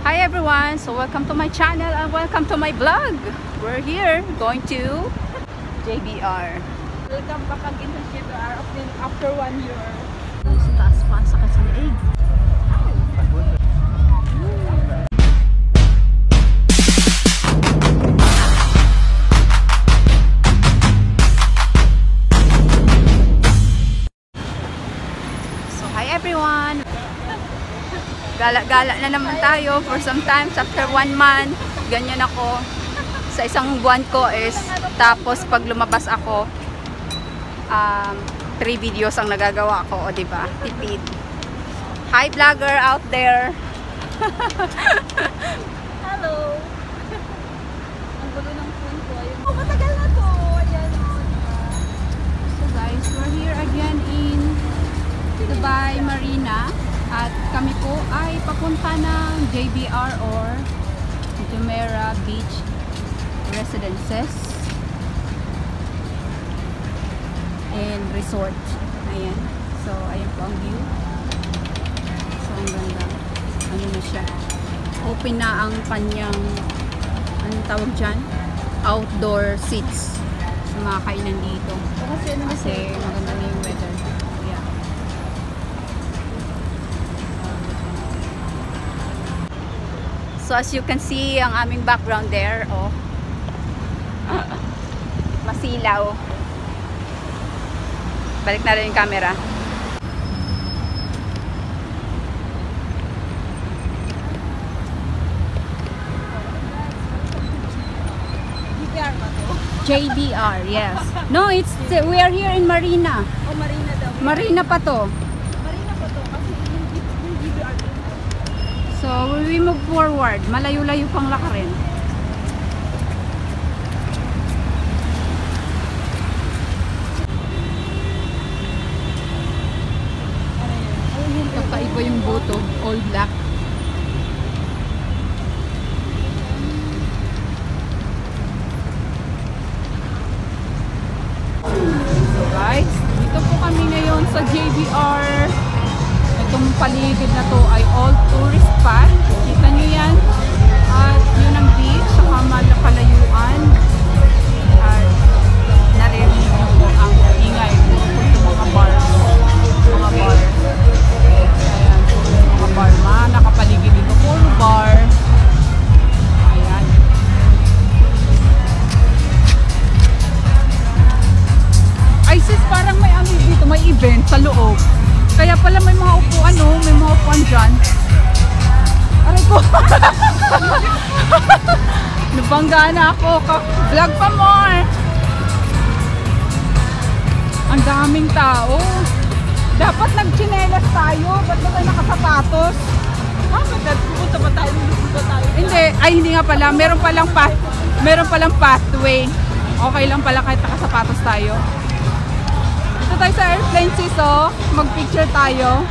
Hi everyone, so welcome to my channel and welcome to my vlog. We're here going to JBR. Welcome back again to JBR after 1 year. Sa taas pa, ang sakit sa leeg. So hi everyone. Gala-gala na naman tayo for sometimes after 1 month. Ganyan ako. Sa isang buwan ko is tapos pag lumabas ako 3 videos ang nagagawa ko, o diba? Tipid. Hi vlogger out there. Hello. Ang gulo ng phone ko. Oh, matagal na to. Ayan. So guys, we're here again in Dubai Marina. At kami po ay papunta ng JBR or Jumeirah Beach Residences and Resort. Ayan. So, ayan po ang view. So, ang ganda. Ano na siya? Open na ang kanyang, anong tawag dyan? Outdoor seats sa mga kainan dito. Kasi maganda na yung weather. Yeah. So as you can see, ang aming background there, oh. Masilaw. Balik na rin yung camera. JBR ba to? JBR, yes. No, we are here in Marina. Oh, Marina daw. Marina pa to. Marina pa to kasi yung JBR. So we move forward. Malayo-layo pang lakarin. Kakaiba yung boto, all black. So guys, dito po kami ngayon sa JBR. Itong paligid na to ay all tourist spot. Kita nyo yan. At yun ang beach, saka kalayuan. At naririnig nyo po ang ingay ng mga bars. Mga bar. Ayan, mga bar. Nakapaligid dito. Puro bar. Ayan. Ay sis, parang may ano dito, may event sa loob. Kaya pala may mga upuan, no? May mga upuan dyan. Aray ko. Nabangga na ako. Vlog pa more. Ang daming tao. Dapat nagchinelas tayo. Ba't ba tayo nakasapatos? Bakit? Pupunta ba tayo? Pupunta tayo? Hindi. Ay, hindi nga pala. Meron palang pathway. Okay lang pala kahit nakasapatos tayo. Ito tayo sa airplane sis, oh. Mag-picture tayo.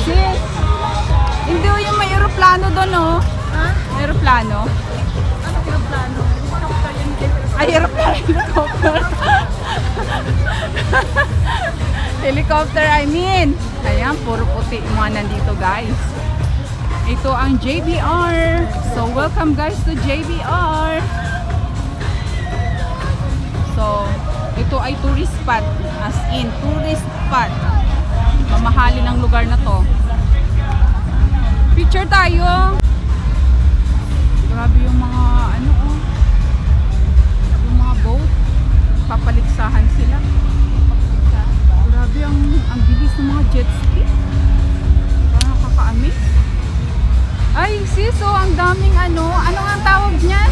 Sis, hindi yung may aeroplano doon, oh. Ha? Aeroplano. Ano aeroplano? Helicopter yun. Ay, aeroplano. Helicopter. Helicopter, I mean. Ayan, puro puti yung mga nandito, guys. Ito ang JBR. So, welcome guys to JBR. So, ito ay tourist spot, as in tourist spot. Mamahalin ang lugar na to. Picture tayo. Grabe yung mga ano, oh. Yung mga boat. Papaligsahan sila. Grabe ang bilis ng mga jet ski. Parang nakaka-amaze. Ay sis, oh, ang daming ano. Ano nga ang tawag niyan?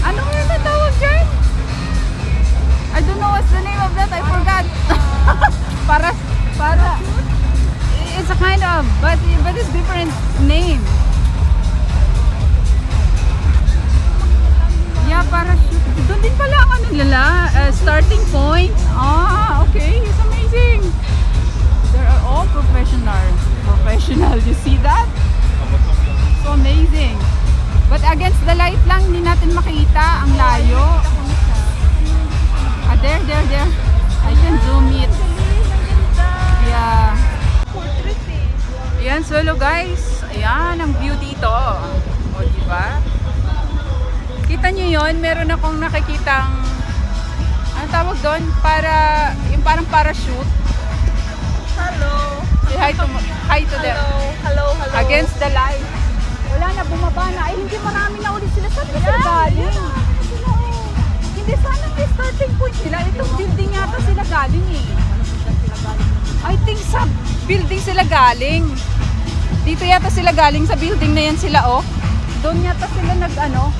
Ano nga ang tawag dyan? I don't know what's the name of that. I forgot. para it's a kind of, but it's different name. Yeah, parachute. Doon din pala ang ano nila, starting point. Ah, okay. It's amazing. They are all professional. You see that? So amazing. But against the light lang, hindi natin makita ang layo. There. I can zoom it. Yeah. Portrait eh. Ayan, solo guys. Ayan, ang view dito. O, diba? Kita nyo yun, meron akong nakikitang, ano tawag doon? Yung parang parachute. Hello. Say hi to them. Hello. Against the light. Wala na, bumaba na. Ay, hindi marami na ulit sila. Saan sila galing? Hindi, sana may starting point sila. Itong building yata sila galing eh. I think sa building sila galing. Dito yata sila galing sa building na yan sila, oh. Doon yata sila nag-ano.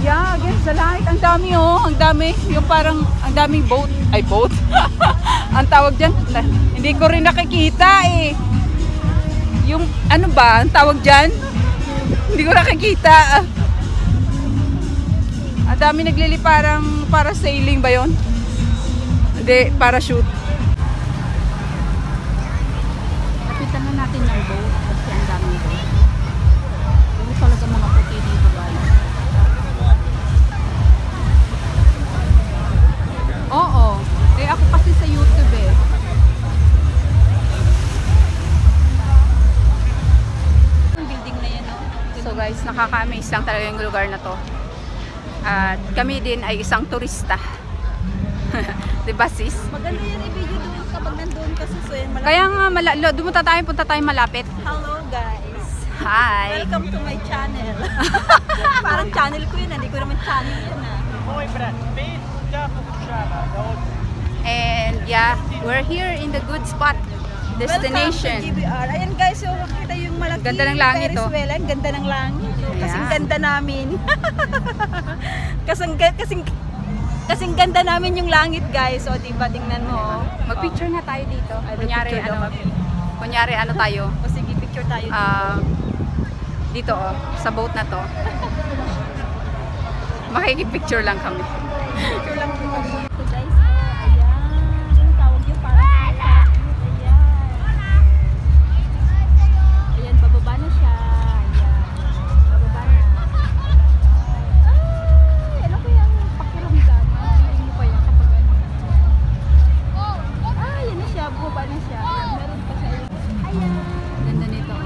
Yeah, against the light. Ang dami, oh. Ang dami. Yung parang, ang daming boat. Ay, boat. Ang tawag dyan. Hindi ko rin nakikita, eh. Yung, ano ba? Ang tawag dyan? Hindi ko nakikita. Ang dami naglili parang para sailing ba yon? Hindi, parachute. Lapitan na natin yung boat kasi ang daming boat. Puro talaga mga puti dito, guys. Oo. Eh ako kasi sa YouTube eh. Yung building na yan, no? So guys, nakaka-amaze lang talaga yung lugar na to. At kami din ay isang turista. Diba sis? Maganda yan i-video doon kapag nandun kasi so yan malapit. Kaya nga, punta tayo malapit. Hello guys. Hi! Welcome to my channel. Parang channel ko yun, hindi ko naman channel yun And yeah, we're here in the good spot destination. Welcome to GBR. Ayan guys, so makikita yung malaking Ganda ng langit, Ferris oh. wheel. Ang ganda ng langit. So, kasing Ayan. ganda namin. kasing ganda namin yung langit guys. So diba, tingnan mo. Mag-picture na tayo dito. Ay, Kunyari mag-picture daw kami. kunyari ano tayo. O sige, picture tayo. Dito oh, sa boat na to. Makikipicture lang kami. Picture lang po kami. So guys, ayan. Yung tawag yung parang ayan. Ayan, bababa na siya. Ayan. Bababa na. Ay, ano kaya ang pakiramdam? Feeling mo pa yan kapag ano? Ay, yan na siya. Bababa na siya. Ayan, meron pa siya. Ayan. Ganda nito.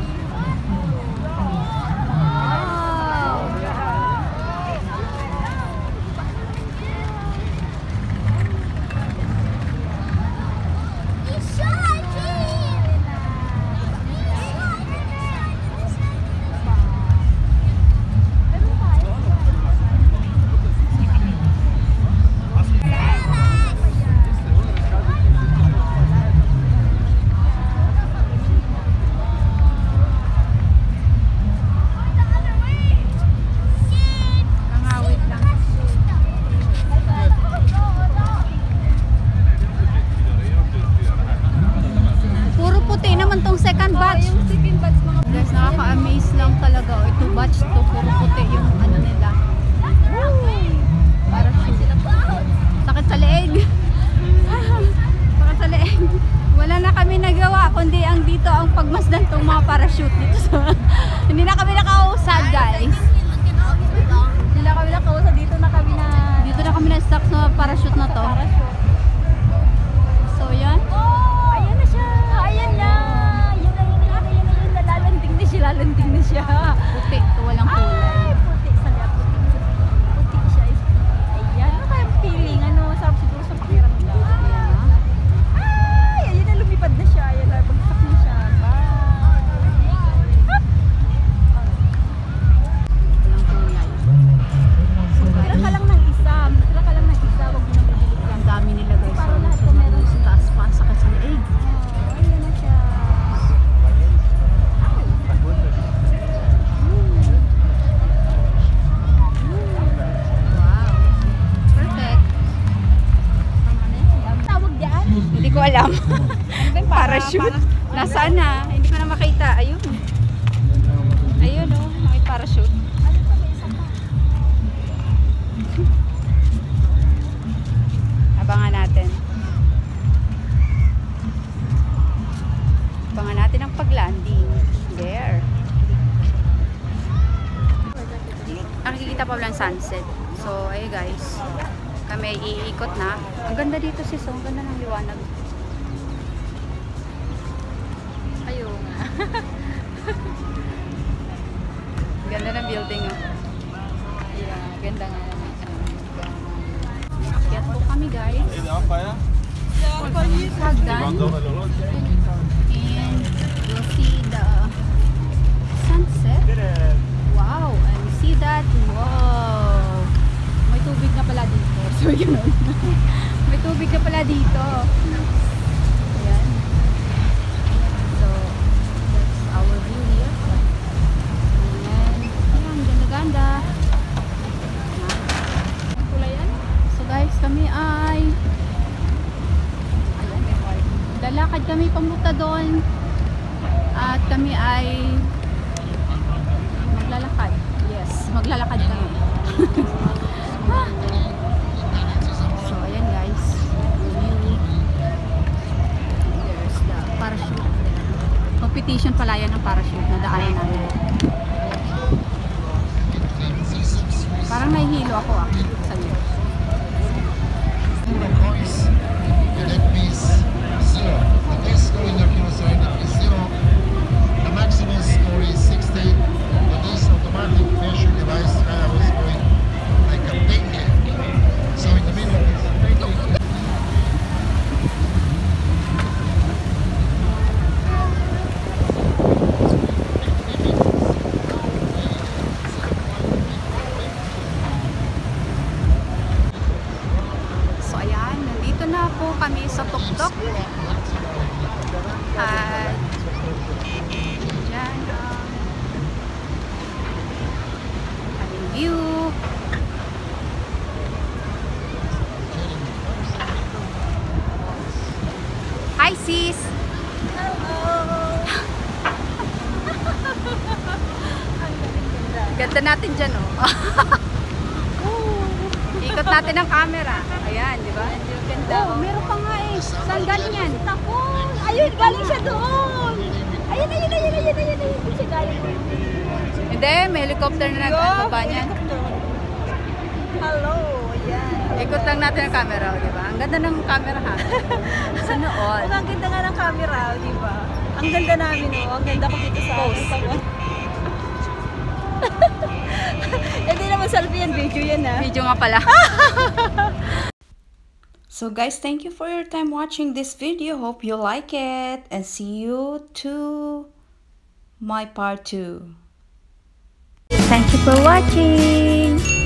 Kangawit lang. Puro puti naman tong second batch. Yung second batch mga Guys, nakaka-amaze lang talaga. Oh, ito batch to, puro puti yung ano nila. Para sakit sa leeg. Sakit sa leeg. Wala na kami nagawa, kundi ang dito ang pagmasdan tong mga parachute dito. Hindi na kami nakausad, guys. Hindi na kami nakausa dito na kami na Dito na kami na-stuck sa parachute na to. So, yan. Ayan na siya. Ayan na. Yun na. Lalanding na siya. Puti, ito walang kulay. Ay, puti sa lahat. Puti siya. Ayan. Ano kayang feeling? Ano? Sarap siguro sa pakiramdam. Ay, ayun na. Lumipad na siya. Ayan na. Bagsak na siya. Walang kulay. Tira ka lang ng isa. Tira ka lang ng isa. Huwag mo na mabilis lang. Ang dami nila, guys. Para lahat ko meron. Sa taas pa, ang sakit sa leeg. Ayan na siya. Wow. Perfect. Tawag diyan? Hindi ko alam. Ano ba yung Parachute. Nasaan na? Hindi ko na makita. Ayun. Ayun oh, may parachute. Ano pa? May isa pa. Abangan natin. Abangan natin ang pag-landing. There. Nakikita pa lang sunset. So, ay guys. Kami iikot na. Ang ganda dito sis. Ang ganda ng liwanag. kami ay maglalakad. Yes, maglalakad kami. So, ayan guys. There's the parachute. Competition pala yan ng parachute na daanan namin. Parang nahihilo ako sa iyo. That means 0. The best score in your Kinosaina is 0. The maximum score is 60. With this automatic measure device, I was going like a penguin. So in the middle of this penguin. So ayan, nandito na po kami sa tuktok. At dyan ang aming view. Hi sis! Ganda natin dyan oh. Ikot natin ang camera. Ayan, di ba? Oh, meron pa nga eh. Saan galing yan? Ako! Ayun, galing siya doon! Ayun. Hindi siya galing. Hindi, may helicopter na nagbaba niyan. Hello! Ayan. Ikot lang natin ang camera, oh, di ba? Ang ganda ng camera ha. Sa noon. Ang ganda nga ng camera, di ba? Ang ganda namin, oh. Ang ganda ko dito sa akin. Hindi naman selfie yan, video yan ha. Video nga pala. So guys, thank you for your time watching this video. Hope you like it. And see you to my part 2. Thank you for watching!